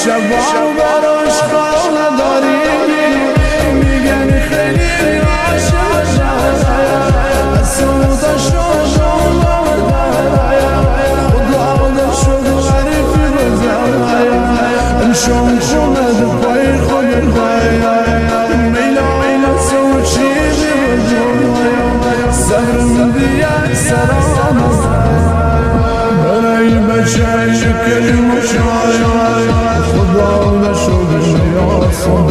شبا براش خانه داری میگن خیلی عاشق از سودا شد خدا شد غریفی بزن شام شد پای خود میلا سوچی سرم دیگه سرام برای بچه کلمه شاید خدا نشد نیاسم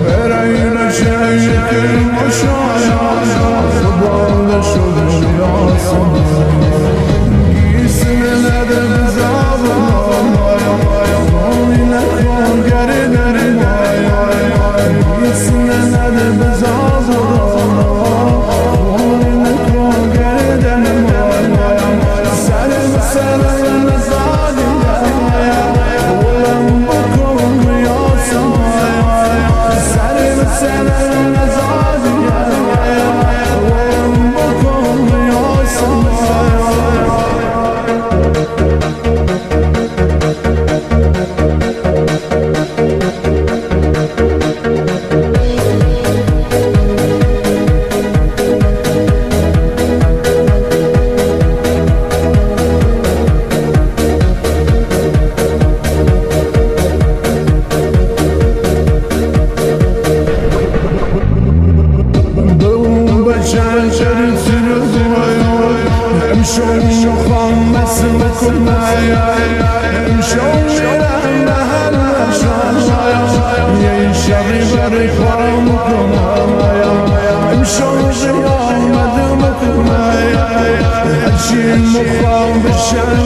برای بچه کلمه شاید خدا نشد نیاسم گیسم نده بزابم روی نکن گردن گیسم نده بزابم روی نکن گردن سلام نزادی ولم بکن یا سمای سلام نزادی ولم بکن یا سمای امشون خامس بکنای امشون میرم به هر نشان یه شبی برای خام کنای امشون آمد بکنای هرچی مخوام بشن